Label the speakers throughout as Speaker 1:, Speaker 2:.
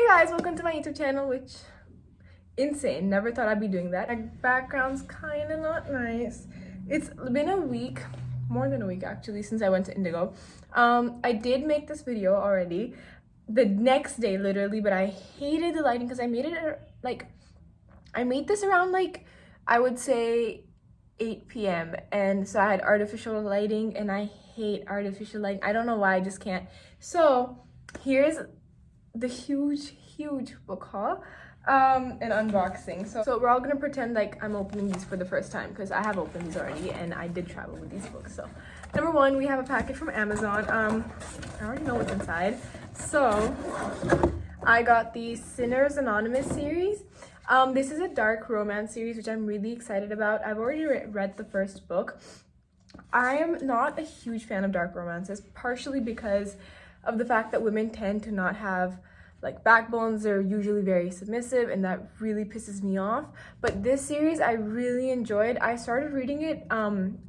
Speaker 1: Guys, welcome to my YouTube channel, which insane, never thought I'd be doing that. My background's kind of not nice. It's been a week, more than a week actually, since I went to Indigo. I did make this video already the next day literally, but I hated the lighting because I made it I made this around I would say 8 p.m. and so I had artificial lighting and I hate artificial lighting. I don't know why, I just can't. So here's the huge book haul and unboxing. So we're all gonna pretend like I'm opening these for the first time because I have opened these already and I did travel with these books. So number one, we have a package from Amazon. I already know what's inside. So I got the Sinners Anonymous series. This is a dark romance series which I'm really excited about. I've already read the first book. I am not a huge fan of dark romances, partially because of the fact that women tend to not have backbones. They're usually very submissive and that really pisses me off. But this series I really enjoyed. I started reading it on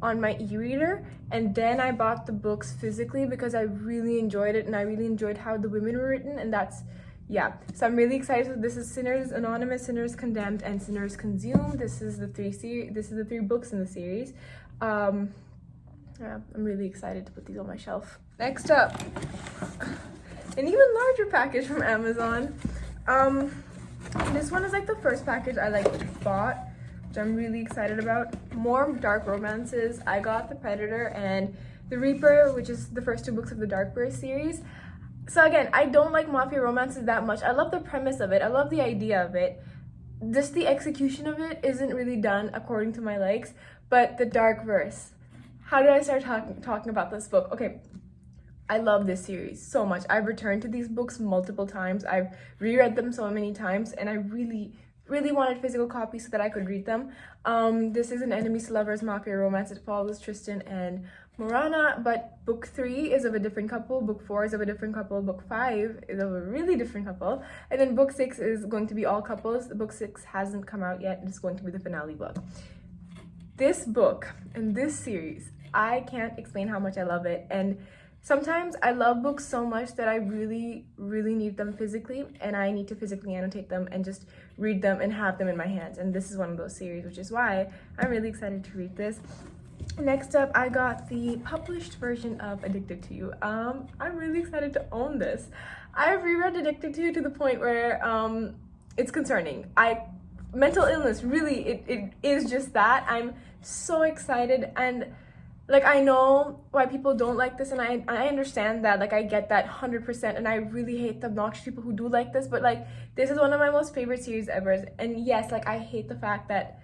Speaker 1: my e-reader and then I bought the books physically because I really enjoyed it and I really enjoyed how the women were written, and so I'm really excited. This is Sinners Anonymous, Sinners Condemned, and Sinners Consumed. This is the three books in the series. Yeah, I'm really excited to put these on my shelf. Next up, an even larger package from Amazon. This one is the first package I bought, which I'm really excited about. More dark romances. I got The Predator and The Reaper, which is the first two books of the Darkbird series. So again, I don't like mafia romances that much. I love the premise of it. I love the idea of it. Just the execution of it isn't really done according to my likes. But the dark verse. How did I start talking about this book? Okay, I love this series so much. I've returned to these books multiple times. I've reread them so many times, and I really wanted physical copies so that I could read them. This is an enemies to lovers mafia romance. It follows Tristan and Morana, but book 3 is of a different couple, book 4 is of a different couple, book 5 is of a really different couple, and then book 6 is going to be all couples. Book 6 hasn't come out yet. It's going to be the finale book. This book and this series, I can't explain how much I love it. And sometimes I love books so much that I really need them physically, and I need to physically annotate them and just read them and have them in my hands. And this is one of those series, which is why I'm really excited to read this. Next up, I got the published version of Addicted to You. I'm really excited to own this. I've reread Addicted to You to the point where it's concerning. Mental illness, really, it is just that. I'm so excited, and I know why people don't like this, and I understand that. I get that 100%, and I really hate the obnoxious people who do like this, but this is one of my most favorite series ever. And yes, I hate the fact that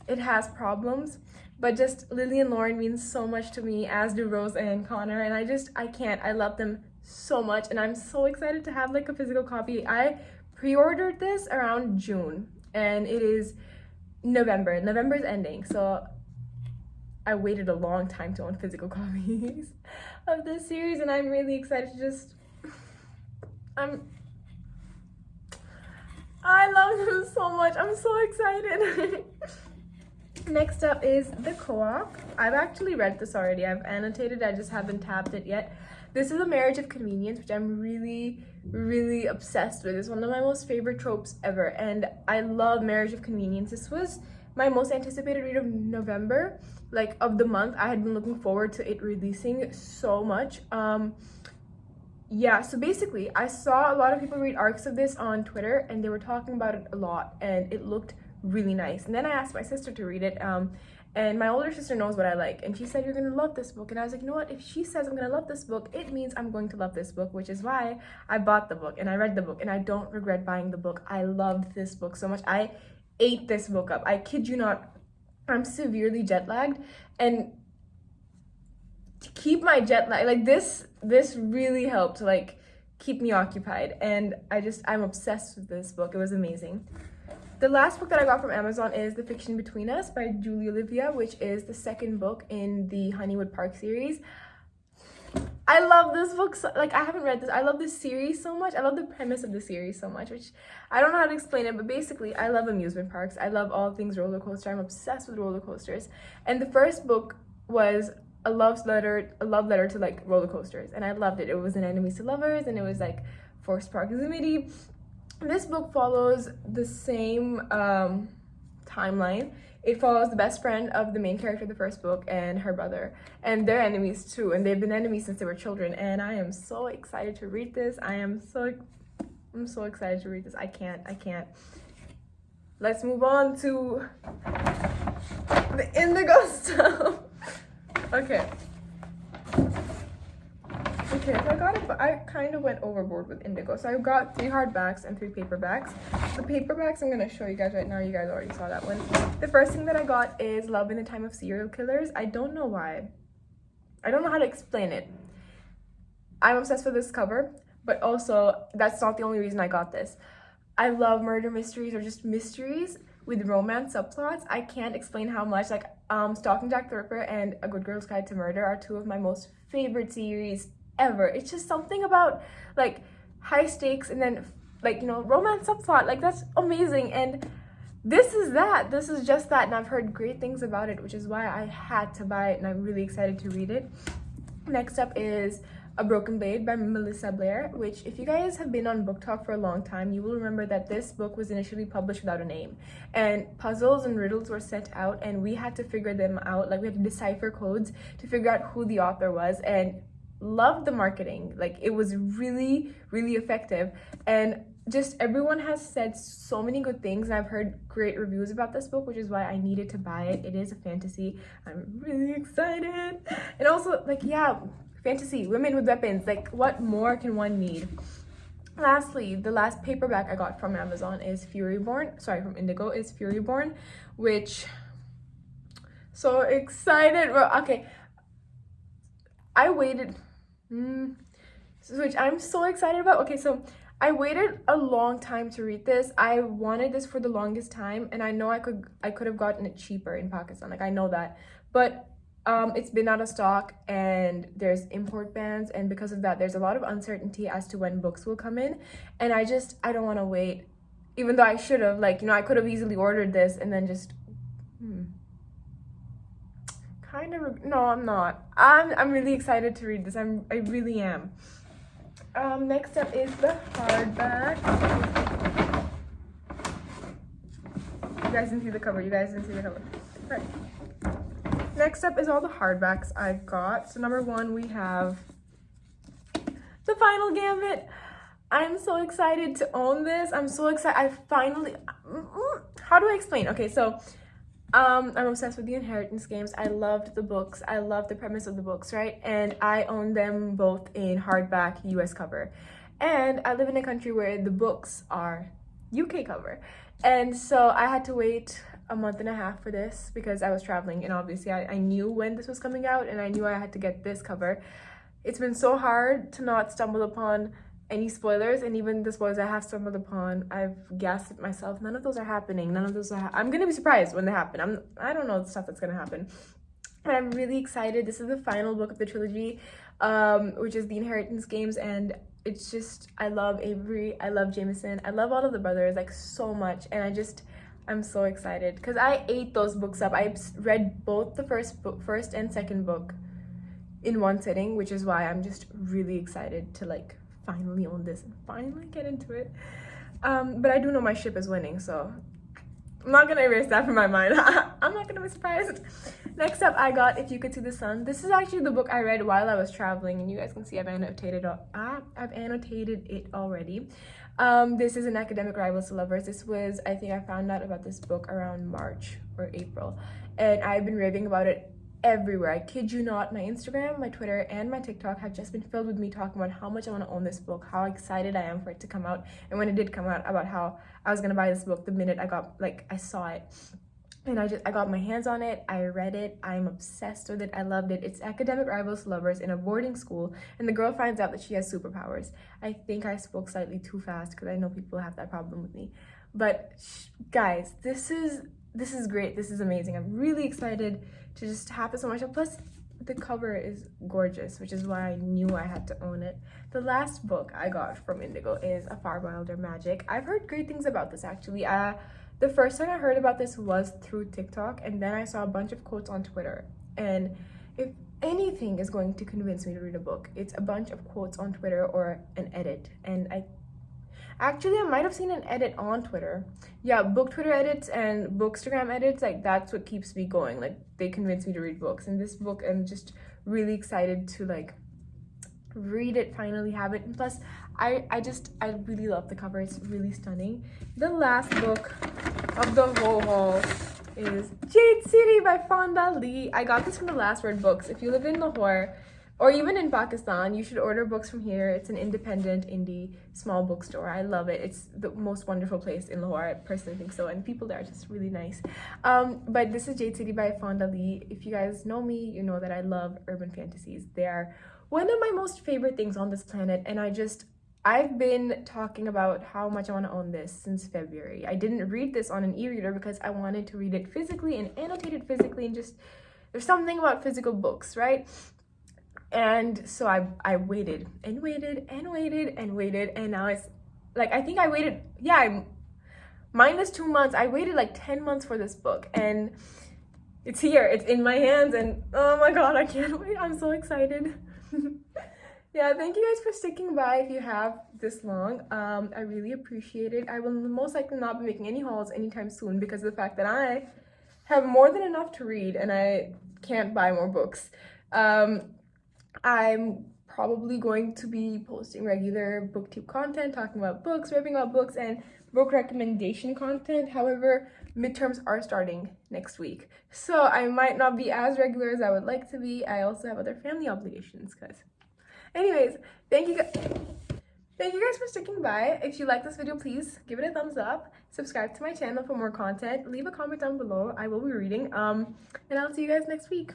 Speaker 1: it has problems, but just Lily and Lauren means so much to me, as do Rose and Connor, and I love them so much, and I'm so excited to have a physical copy. I pre-ordered this around June, and it is November. November's ending, so I waited a long time to own physical copies of this series, and I'm really excited to I love them so much. I'm so excited. Next up is The Co-op. I've actually read this already. I've annotated, I just haven't tapped it yet. This is a marriage of convenience, which I'm really obsessed with. It's one of my most favorite tropes ever, and I love marriage of convenience. This was my most anticipated read of November, of the month. I had been looking forward to it releasing so much. Yeah, so basically I saw a lot of people read arcs of this on Twitter and they were talking about it a lot, and it looked really nice. And then I asked my sister to read it, and my older sister knows what I like, and she said, "You're gonna love this book." And I was like, you know what, if she says I'm gonna love this book, it means I'm going to love this book, which is why I bought the book and I read the book, and I don't regret buying the book. I loved this book so much. I ate this book up. I kid you not. I'm severely jet lagged, and to keep my jet lag, this really helped keep me occupied, and I'm obsessed with this book. It was amazing. The last book that I got from Amazon is The Fiction Between Us by Julie Olivia, which is the second book in the Honeywood Park series. I love this book so, I haven't read this. I love this series so much. I love the premise of the series so much, which I don't know how to explain it, but basically I love amusement parks. I love all things roller coaster. I'm obsessed with roller coasters. And the first book was a love letter to roller coasters, and I loved it. It was an enemies to lovers, and it was forced proximity. This book follows the same timeline. It follows the best friend of the main character of the first book and her brother, and they're enemies too, and they've been enemies since they were children. And I am so excited to read this. I'm so excited to read this. I can't. Let's move on to the Indigo stuff. Okay, so I kind of went overboard with Indigo. So I got 3 hardbacks and 3 paperbacks. The paperbacks I'm gonna show you guys right now. You guys already saw that one. The first thing that I got is Love in the Time of Serial Killers. I don't know why. I don't know how to explain it. I'm obsessed with this cover, but also that's not the only reason I got this. I love murder mysteries or just mysteries with romance subplots. I can't explain how much. Like Stalking Jack the Ripper and A Good Girl's Guide to Murder are 2 of my most favorite series ever. It's just something about like high stakes and then like, you know, romance subplot. Like that's amazing. And this is that. This is just that. And I've heard great things about it, which is why I had to buy it, and I'm really excited to read it. Next up is A Broken Blade by Melissa Blair, which if you guys have been on Book Talk for a long time, you will remember that this book was initially published without a name. And puzzles and riddles were sent out, and we had to figure them out. Like we had to decipher codes to figure out who the author was, and loved the marketing. Like it was really, really effective. And just everyone has said so many good things, and I've heard great reviews about this book, which is why I needed to buy it. It is a fantasy. I'm really excited. And also, like, yeah, fantasy, women with weapons. Like, what more can one need? Lastly, the last paperback I got from Amazon is from Indigo, is Furyborn, which, so excited. Well, okay, I waited, which I'm so excited about. Okay, so I waited a long time to read this. I wanted this for the longest time, and I know I could have gotten it cheaper in Pakistan. Like I know that, but it's been out of stock, and there's import bans, and because of that, there's a lot of uncertainty as to when books will come in, and I don't want to wait. Even though I should have, like, you know, I could have easily ordered this and then just no, I'm not. I'm really excited to read this. I really am. Next up is the hardback. You guys didn't see the cover. Right. Next up is all the hardbacks I got. So number 1, we have The Final Gambit. I'm so excited to own this. I'm so excited. I finally, how do I explain? Okay, so I'm obsessed with the Inheritance games. I loved the books. I loved the premise of the books, right? And I own them both in hardback US cover. And I live in a country where the books are UK cover. And so I had to wait a month and a half for this because I was traveling, and obviously I knew when this was coming out, and I knew I had to get this cover. It's been so hard to not stumble upon any spoilers, and even the spoilers I have stumbled upon, I've guessed it myself. None of those are happening. I'm gonna be surprised when they happen. I don't know the stuff that's gonna happen, but I'm really excited. This is the final book of the trilogy, which is the Inheritance games, and it's just, I love Avery, I love Jameson, I love all of the brothers like so much, and I'm so excited because I ate those books up. I read both the first and second book in one sitting, which is why I'm just really excited to like finally own this and finally get into it. But I do know my ship is winning, so I'm not gonna erase that from my mind. I'm not gonna be surprised. Next up, I got If You Could See the Sun. This is actually the book I read while I was traveling, and you guys can see I've annotated it already. This is An Academic Rivals to Lovers. This was, I think I found out about this book around March or April, and I've been raving about it everywhere. I kid you not, my Instagram, my Twitter, and my TikTok have just been filled with me talking about how much I want to own this book, how excited I am for it to come out, and when it did come out, about how I was gonna buy this book the minute I saw it. And I got my hands on it, I read it, I'm obsessed with it, I loved it. It's academic rivals to lovers in a boarding school, and the girl finds out that she has superpowers. I think I spoke slightly too fast because I know people have that problem with me. But guys, this is great, this is amazing. I'm really excited to just have it so much. Plus, the cover is gorgeous, which is why I knew I had to own it. The last book I got from Indigo is A Far Wilder Magic. I've heard great things about this actually. The first time I heard about this was through TikTok, and then I saw a bunch of quotes on Twitter. And if anything is going to convince me to read a book, it's a bunch of quotes on Twitter or an edit. And I Actually, I might have seen an edit on Twitter. Yeah, book Twitter edits and bookstagram edits, like that's what keeps me going. Like they convince me to read books. And this book, I'm just really excited to like read it, finally have it. And plus, I really love the cover. It's really stunning. The last book of the whole haul is Jade City by Fonda Lee. I got this from the Last Word Books. If you live in Lahore or even in Pakistan, you should order books from here. It's an independent indie small bookstore. I love it. It's the most wonderful place in Lahore. I personally think so, and people there are just really nice. But this is Jade City by Fonda Lee. If you guys know me, you know that I love urban fantasies. They are one of my most favorite things on this planet, and I've been talking about how much I want to own this since February. I didn't read this on an e-reader because I wanted to read it physically and annotate it physically, and just there's something about physical books, right? And so I waited and waited and waited and waited, and now it's like, I think I waited, minus 2 months, I waited like 10 months for this book, and it's here, it's in my hands, and oh my god, I can't wait. I'm so excited. Yeah, thank you guys for sticking by if you have this long. I really appreciate it. I will most likely not be making any hauls anytime soon because of the fact that I have more than enough to read and I can't buy more books. I'm probably going to be posting regular booktube content, talking about books, ripping about books, and book recommendation content. However, midterms are starting next week, so I might not be as regular as I would like to be. I also have other family obligations, guys. Anyways, thank you guys for sticking by. If you like this video, please give it a thumbs up, subscribe to my channel for more content, leave a comment down below. I will be reading, and I'll see you guys next week.